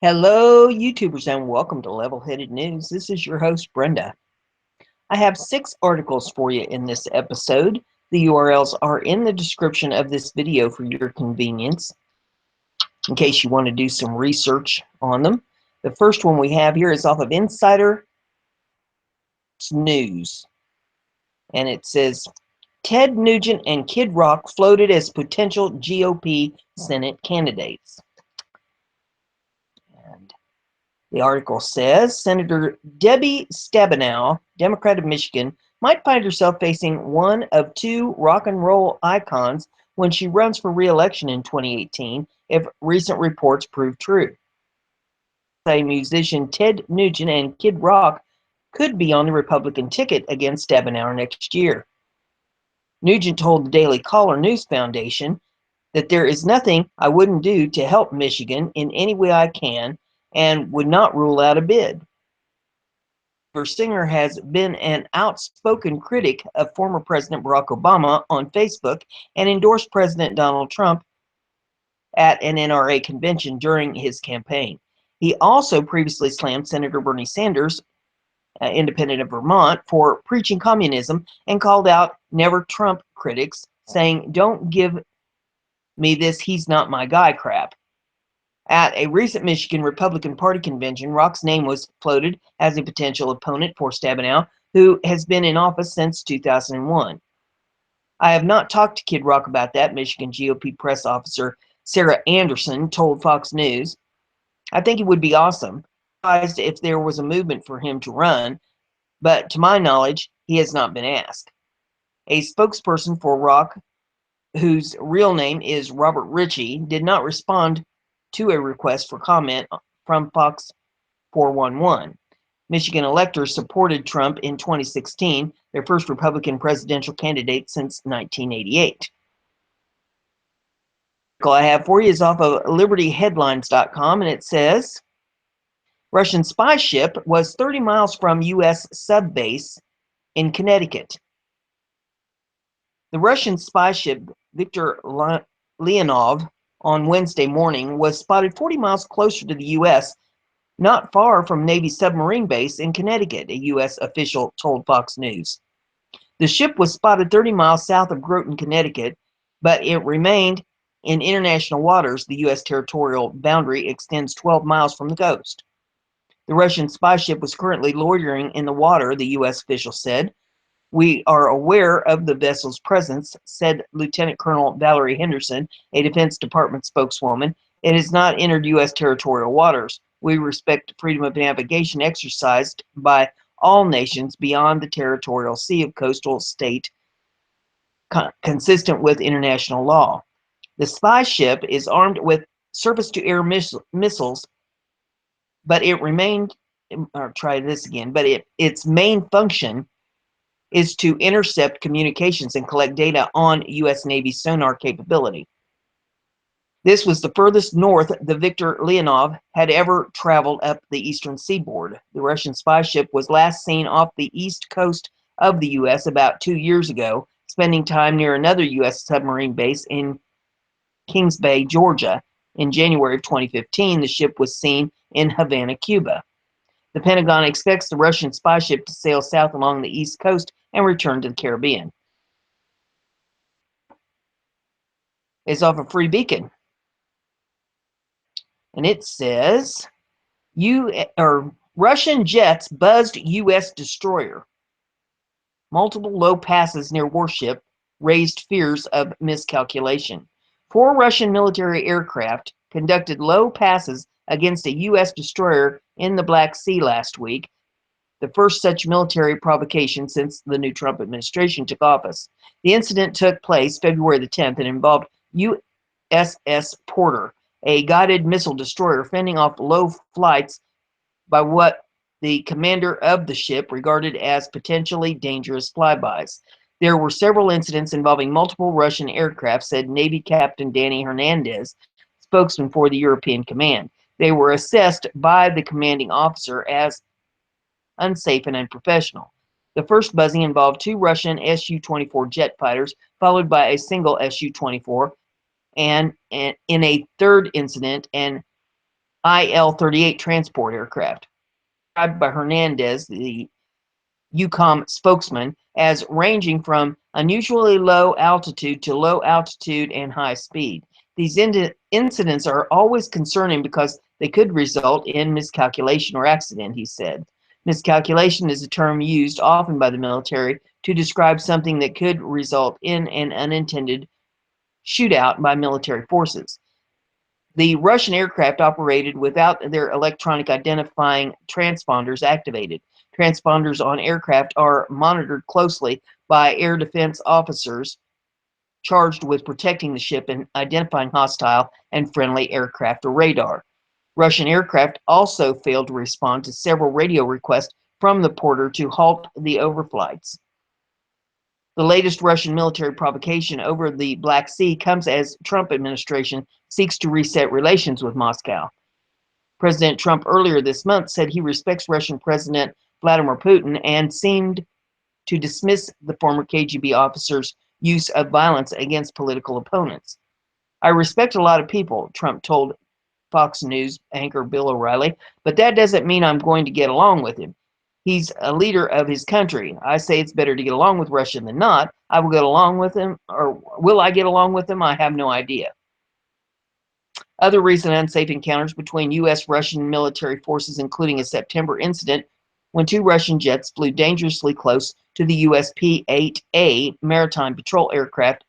Hello, YouTubers, and welcome to Level-Headed News. This is your host, Brenda. I have 6 articles for you in this episode. The URLs are in the description of this video for your convenience, in case you want to do some research on them. The first one we have here is off of Insider News, and it says, Ted Nugent and Kid Rock floated as potential GOP Senate candidates. The article says Senator Debbie Stabenow, Democrat of Michigan, might find herself facing one of 2 rock and roll icons when she runs for re-election in 2018 if recent reports prove true. Musician Ted Nugent and Kid Rock could be on the Republican ticket against Stabenow next year. Nugent told the Daily Caller News Foundation that there is nothing I wouldn't do to help Michigan in any way I can, and would not rule out a bid. The singer has been an outspoken critic of former President Barack Obama on Facebook and endorsed President Donald Trump at an NRA convention during his campaign. He also previously slammed Senator Bernie Sanders, independent of Vermont, for preaching communism and called out Never Trump critics, saying, "Don't give me this he's not my guy crap." At a recent Michigan Republican Party convention, Rock's name was floated as a potential opponent for Stabenow, who has been in office since 2001. I have not talked to Kid Rock about that, Michigan GOP press officer Sarah Anderson told Fox News. I think it would be awesome. Surprised if there was a movement for him to run, but to my knowledge, he has not been asked. A spokesperson for Rock, whose real name is Robert Ritchie, did not respond to a request for comment from Fox 411. Michigan electors supported Trump in 2016, their first Republican presidential candidate since 1988. The article I have for you is off of libertyheadlines.com, and it says, Russian spy ship was 30 miles from U.S. subbase in Connecticut. The Russian spy ship Viktor Leonov on Wednesday morning was spotted 40 miles closer to the U.S., not far from Navy submarine base in Connecticut, a U.S. official told Fox News. The ship was spotted 30 miles south of Groton, Connecticut, but it remained in international waters. The U.S. territorial boundary extends 12 miles from the coast. The Russian spy ship was currently loitering in the water, the U.S. official said. We are aware of the vessel's presence, said Lieutenant Colonel Valerie Henderson, a Defense Department spokeswoman. It has not entered U.S. territorial waters. We respect freedom of navigation exercised by all nations beyond the territorial sea of coastal state, consistent with international law. The spy ship is armed with surface-to-air missiles, but it remained, or try this again, but its main function is to intercept communications and collect data on U.S. Navy sonar capability. This was the furthest north the Viktor Leonov had ever traveled up the eastern seaboard. The Russian spy ship was last seen off the east coast of the U.S. about 2 years ago, spending time near another U.S. submarine base in Kings Bay, Georgia. In January of 2015, the ship was seen in Havana, Cuba. The Pentagon expects the Russian spy ship to sail south along the east coast and return to the Caribbean. It's off of Free Beacon. And it says, Russian jets buzzed U.S. destroyer. Multiple low passes near warship raised fears of miscalculation. 4 Russian military aircraft conducted low passes against a U.S. destroyer in the Black Sea last week, the first such military provocation since the new Trump administration took office. The incident took place February the 10th and involved USS Porter, a guided missile destroyer fending off low flights by what the commander of the ship regarded as potentially dangerous flybys. There were several incidents involving multiple Russian aircraft, said Navy Captain Danny Hernandez, spokesman for the European Command. They were assessed by the commanding officer as unsafe and unprofessional. The first buzzing involved 2 Russian Su-24 jet fighters, followed by a single Su-24, and in a third incident, an IL-38 transport aircraft, described by Hernandez, the UCOM spokesman, as ranging from unusually low altitude to low altitude and high speed. These incidents are always concerning because they could result in miscalculation or accident, he said. Miscalculation is a term used often by the military to describe something that could result in an unintended shootout by military forces. The Russian aircraft operated without their electronic identifying transponders activated. Transponders on aircraft are monitored closely by air defense officers charged with protecting the ship and identifying hostile and friendly aircraft or radar. Russian aircraft also failed to respond to several radio requests from the porter to halt the overflights. The latest Russian military provocation over the Black Sea comes as Trump administration seeks to reset relations with Moscow. President Trump earlier this month said he respects Russian President Vladimir Putin and seemed to dismiss the former KGB officer's use of violence against political opponents. I respect a lot of people, Trump told Fox News anchor Bill O'Reilly, but that doesn't mean I'm going to get along with him. He's a leader of his country. I say it's better to get along with Russia than not. I will get along with him, or will I get along with him? I have no idea. Other recent unsafe encounters between U.S.-Russian military forces, including a September incident when two Russian jets flew dangerously close to the U.S. P-8A maritime patrol aircraft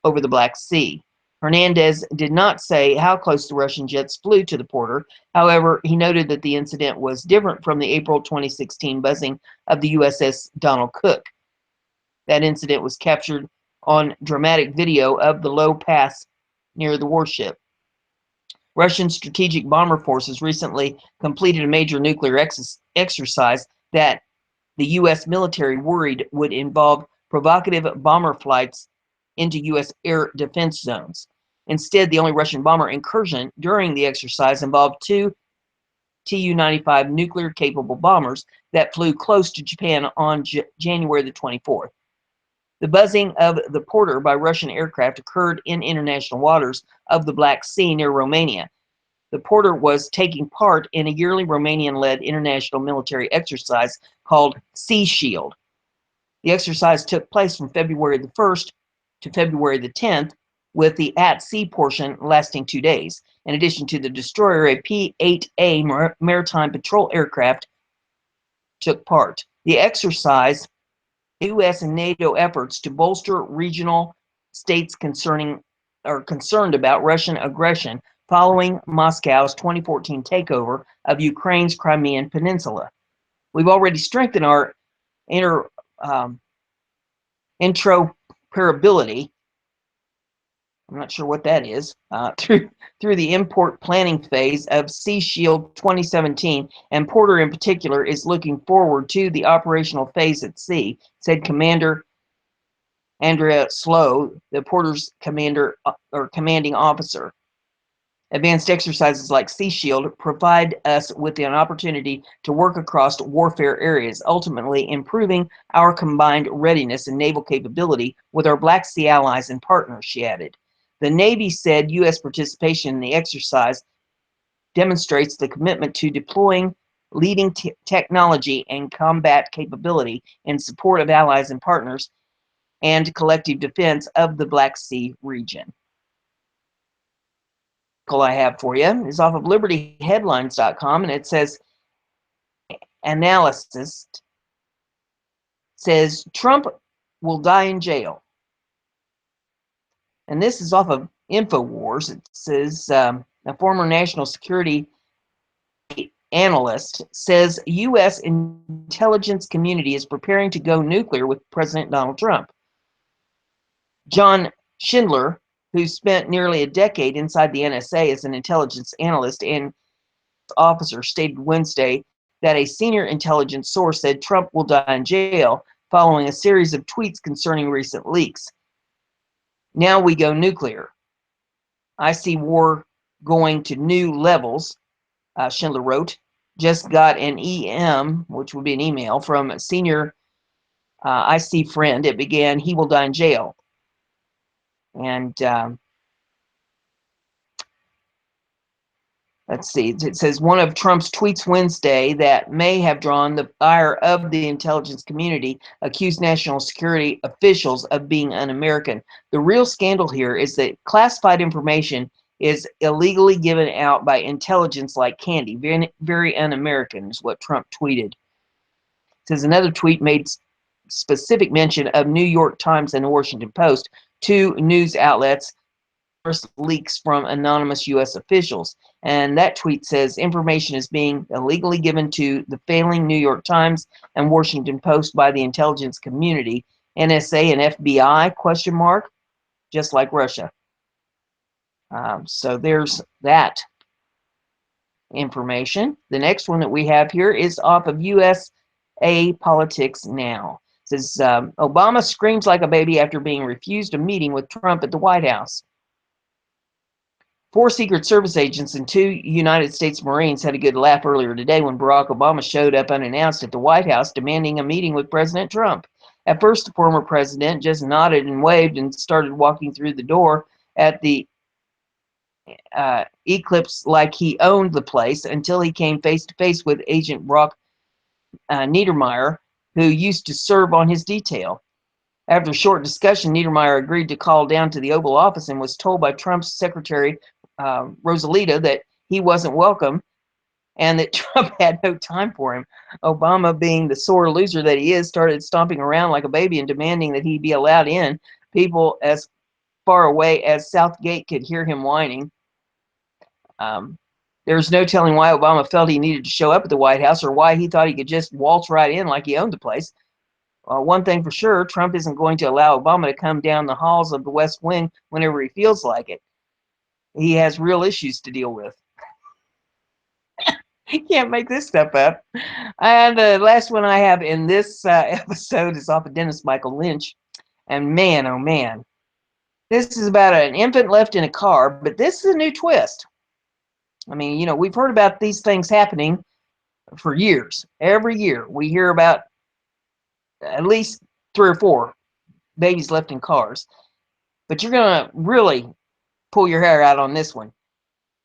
over the Black Sea. Hernandez did not say how close the Russian jets flew to the porter. However, he noted that the incident was different from the April 2016 buzzing of the USS Donald Cook. That incident was captured on dramatic video of the low pass near the warship. Russian strategic bomber forces recently completed a major nuclear exercise that the U.S. military worried would involve provocative bomber flights into U.S. air defense zones. Instead, the only Russian bomber incursion during the exercise involved two Tu-95 nuclear-capable bombers that flew close to Japan on January the 24th. The buzzing of the porter by Russian aircraft occurred in international waters of the Black Sea near Romania. The porter was taking part in a yearly Romanian-led international military exercise called Sea Shield. The exercise took place from February the 1st to February the 10th, with the at-sea portion lasting 2 days. In addition to the destroyer, a P-8A maritime patrol aircraft took part. The exercise, U.S. and NATO efforts to bolster regional states concerned about Russian aggression following Moscow's 2014 takeover of Ukraine's Crimean Peninsula. We've already strengthened our interoperability. I'm not sure what that is, through the import planning phase of Sea Shield 2017, and Porter in particular is looking forward to the operational phase at sea, said Commander Andrea Slow, the Porter's commanding officer. Advanced exercises like Sea Shield provide us with an opportunity to work across warfare areas, ultimately improving our combined readiness and naval capability with our Black Sea allies and partners, she added. The Navy said U.S. participation in the exercise demonstrates the commitment to deploying leading technology and combat capability in support of allies and partners and collective defense of the Black Sea region. I have for you is off of libertyheadlines.com, and it says analyst says Trump will die in jail. And this is off of InfoWars. It says a former national security analyst says U.S. intelligence community is preparing to go nuclear with President Donald Trump. John Schindler, who spent nearly a decade inside the NSA as an intelligence analyst and officer, stated Wednesday that a senior intelligence source said Trump will die in jail following a series of tweets concerning recent leaks. Now we go nuclear. I see war going to new levels, Schindler wrote. Just got an EM, which would be an email, from a senior IC friend. It began, he will die in jail. And Let's see. It says one of Trump's tweets Wednesday that may have drawn the ire of the intelligence community accused national security officials of being un-American. The real scandal here is that classified information is illegally given out by intelligence like candy. Very, very un-American is what Trump tweeted. It says another tweet made specific mention of New York Times and the Washington Post, two news outlets, leaks from anonymous U.S. officials. And that tweet says information is being illegally given to the failing New York Times and Washington Post by the intelligence community, NSA and FBI, question mark, just like Russia. So there's that information. The next one that we have here is off of USA Politics Now. It says Obama screams like a baby after being refused a meeting with Trump at the White House. 4 Secret Service agents and 2 United States Marines had a good laugh earlier today when Barack Obama showed up unannounced at the White House demanding a meeting with President Trump. At first, the former president just nodded and waved and started walking through the door at the Eclipse like he owned the place until he came face to face with Agent Brock Niedermeyer, who used to serve on his detail. After a short discussion, Niedermeyer agreed to call down to the Oval Office and was told by Trump's secretary, Rosalita, that he wasn't welcome and that Trump had no time for him. Obama, being the sore loser that he is, started stomping around like a baby and demanding that he be allowed in. People as far away as Southgate could hear him whining. There's no telling why Obama felt he needed to show up at the White House or why he thought he could just waltz right in like he owned the place. One thing for sure, Trump isn't going to allow Obama to come down the halls of the West Wing whenever he feels like it. He has real issues to deal with. You can't make this stuff up. And the last one I have in this episode is off of Dennis Michael Lynch. And man, oh man, this is about an infant left in a car, but this is a new twist. I mean, you know, we've heard about these things happening for years. Every year we hear about at least 3 or 4 babies left in cars. But you're going to really pull your hair out on this one.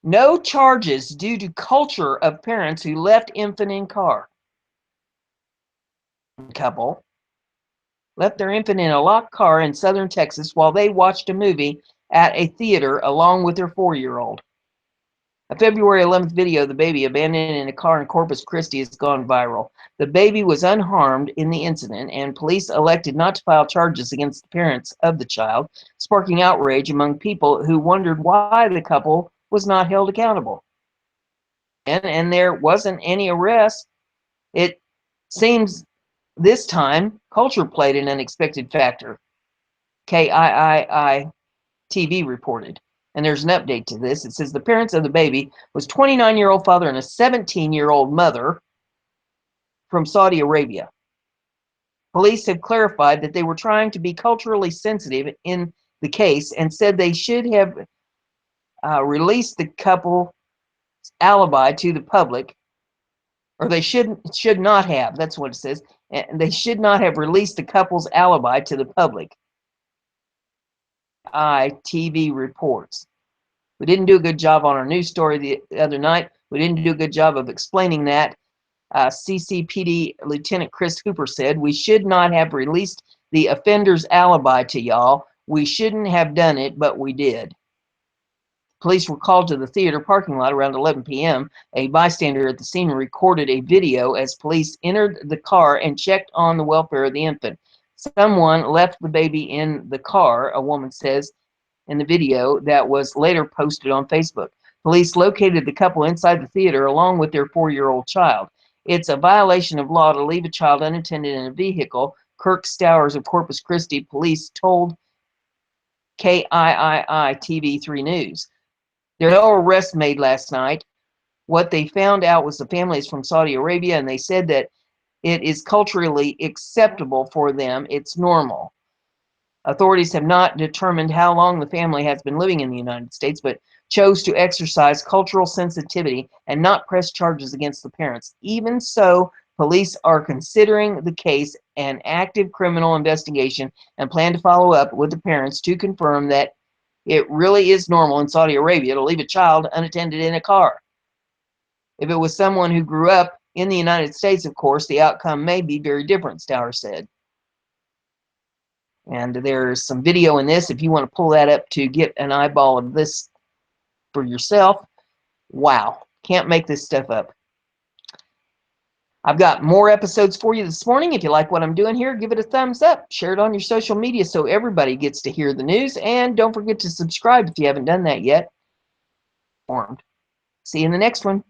No charges due to culture of parents who left infant in car. Couple left their infant in a locked car in southern Texas while they watched a movie at a theater along with their 4-year-old. A February 11th video of the baby abandoned in a car in Corpus Christi has gone viral. The baby was unharmed in the incident, and police elected not to file charges against the parents of the child, sparking outrage among people who wondered why the couple was not held accountable. And there wasn't any arrest. It seems this time culture played an unexpected factor. KIII TV reported. And there's an update to this. It says the parents of the baby was 29-year-old father and a 17-year-old mother from Saudi Arabia. Police have clarified that they were trying to be culturally sensitive in the case and said they should have released the couple's alibi to the public, or they should not have. That's what it says. And they should not have released the couple's alibi to the public. ITV reports. We didn't do a good job on our news story the other night. We didn't do a good job of explaining that. CCPD Lieutenant Chris Hooper said, "We should not have released the offender's alibi to y'all. We shouldn't have done it, but we did." Police were called to the theater parking lot around 11 p.m. A bystander at the scene recorded a video as police entered the car and checked on the welfare of the infant. Someone left the baby in the car, a woman says in the video that was later posted on Facebook. Police located the couple inside the theater along with their 4-year-old child. It's a violation of law to leave a child unattended in a vehicle, Kirk Stowers of Corpus Christi police told KIII TV3 News. There were no arrests made last night. What they found out was the family is from Saudi Arabia, and they said that it is culturally acceptable for them. It's normal. Authorities have not determined how long the family has been living in the United States, but chose to exercise cultural sensitivity and not press charges against the parents. Even so, police are considering the case an active criminal investigation and plan to follow up with the parents to confirm that it really is normal in Saudi Arabia to leave a child unattended in a car. If it was someone who grew up in the United States, of course, the outcome may be very different, Stauer said. And there's some video in this if you want to pull that up to get an eyeball of this for yourself. Wow, can't make this stuff up. I've got more episodes for you this morning. If you like what I'm doing here, give it a thumbs up. Share it on your social media so everybody gets to hear the news. And don't forget to subscribe if you haven't done that yet. See you in the next one.